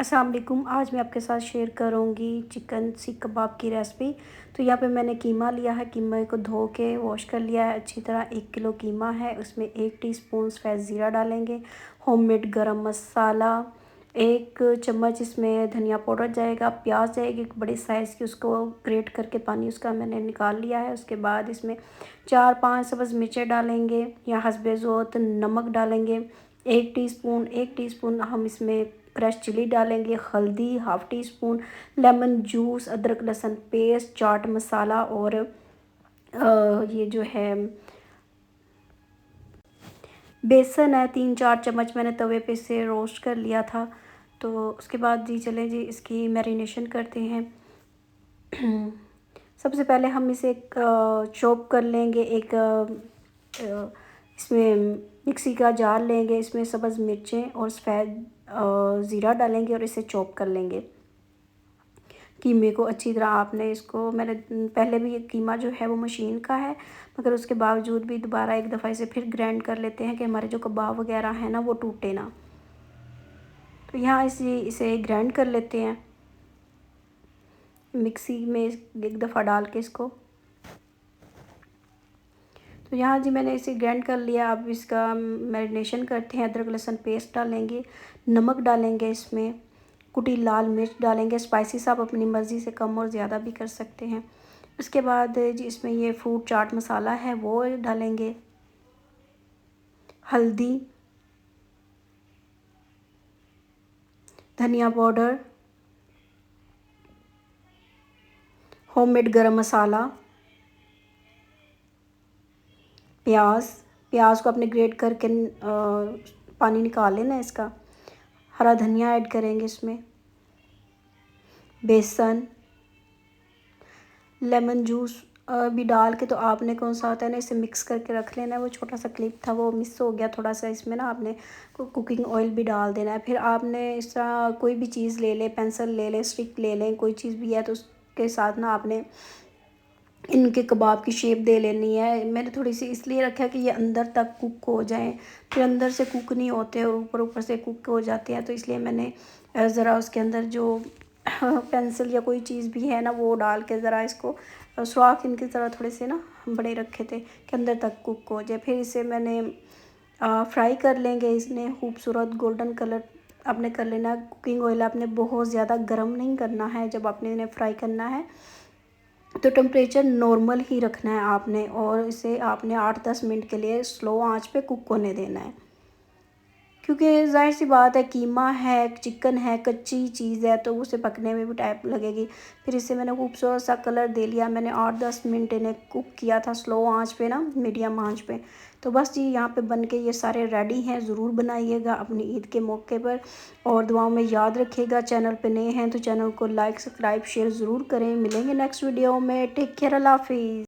अस्सलाम वालेकुम। आज मैं आपके साथ शेयर करूंगी चिकन सीख कबाब की रेसिपी। तो यहाँ पे मैंने कीमा लिया है। कीमे को धो के वॉश कर लिया है अच्छी तरह। 1 किलो कीमा है, उसमें 1 टीस्पून सफ़ेद ज़ीरा डालेंगे। होममेड गरम मसाला 1 चम्मच, इसमें धनिया पाउडर जाएगा। प्याज जाएगी एक बड़ी साइज़ की, उसको ग्रेट करके पानी उसका मैंने निकाल लिया है। उसके बाद इसमें 4-5 सब्ज़ मिर्चें डालेंगे या हस्बे ज़ौक़ नमक डालेंगे। 1 टीस्पून हम इसमें क्रश चिली डालेंगे। हल्दी 1/2 टीस्पून, लेमन जूस, अदरक लहसुन पेस्ट, चाट मसाला और ये जो है बेसन है 3-4 चम्मच, मैंने तवे पे से रोस्ट कर लिया था। तो उसके बाद जी चलें जी इसकी मैरिनेशन करते हैं। सबसे पहले हम इसे चॉप कर लेंगे। इसमें मिक्सी का जार लेंगे, इसमें सब्ज़ मिर्चें और सफ़ेद ज़ीरा डालेंगे और इसे चॉप कर लेंगे। कीमे को अच्छी तरह आपने इसको, मैंने पहले भी ये कीमा जो है वो मशीन का है, मगर उसके बावजूद भी दोबारा एक दफ़ा इसे फिर ग्राइंड कर लेते हैं कि हमारे जो कबाब वगैरह हैं ना वो टूटे ना। तो यहाँ इसे ग्राइंड कर लेते हैं मिक्सी में एक दफ़ा डाल के इसको। तो यहाँ जी मैंने इसे ग्राइंड कर लिया। अब इसका मैरिनेशन करते हैं। अदरक लहसुन पेस्ट डालेंगे, नमक डालेंगे, इसमें कुटी लाल मिर्च डालेंगे। स्पाइसेस आप अपनी मर्ज़ी से कम और ज़्यादा भी कर सकते हैं। उसके बाद जी इसमें ये फ्रूट चाट मसाला है वो डालेंगे। हल्दी, धनिया पाउडर, होममेड गरम मसाला, प्याज को आपने ग्रेट करके पानी निकाल लेना है इसका। हरा धनिया ऐड करेंगे इसमें, बेसन, लेमन जूस भी डाल के। तो आपने कौन सा होता है ना इसे मिक्स करके रख लेना है। वो छोटा सा क्लिप था वो मिस हो गया थोड़ा सा। इसमें ना आपने कुकिंग ऑयल भी डाल देना है। फिर आपने इस तरह कोई भी चीज़ ले लें, पेंसिल ले लें, स्टिक ले लें, कोई चीज़ भी है तो उसके साथ ना आपने इनके कबाब की शेप दे लेनी है। मैंने थोड़ी सी इसलिए रखा कि ये अंदर तक कुक हो जाएं, फिर अंदर से कुक नहीं होते और ऊपर ऊपर से कुक हो जाते हैं। तो इसलिए मैंने ज़रा उसके अंदर जो पेंसिल या कोई चीज़ भी है ना वो डाल के ज़रा इसको सुराख इनकी तरह थोड़े से ना बड़े रखे थे कि अंदर तक कुक हो जाए। फिर इसे मैंने फ्राई कर लेंगे। इसने खूबसूरत गोल्डन कलर आपने कर लेना। कुकिंग ऑयल आपने बहुत ज़्यादा गर्म नहीं करना है जब आपने इन्हें फ्राई करना है, तो टेम्परेचर नॉर्मल ही रखना है आपने। और इसे आपने 8-10 मिनट के लिए स्लो आंच पे कुक होने देना है, क्योंकि ज़ाहिर सी बात है कीमा है, चिकन है, कच्ची चीज़ है तो उसे पकने में भी टाइम लगेगी। फिर इसे मैंने खूबसूरत सा कलर दे लिया। मैंने 8-10 मिनट इन्हें कुक किया था स्लो आंच पे ना, मीडियम आंच पे। तो बस जी यहाँ पे बन के ये सारे रेडी हैं। ज़रूर बनाइएगा अपनी ईद के मौके पर और दुआओं में याद रखिएगा। चैनल पे नए हैं तो चैनल को लाइक, सब्सक्राइब, शेयर ज़रूर करें। मिलेंगे नेक्स्ट वीडियो में। टेक केयर, अल्लाह हाफिज़।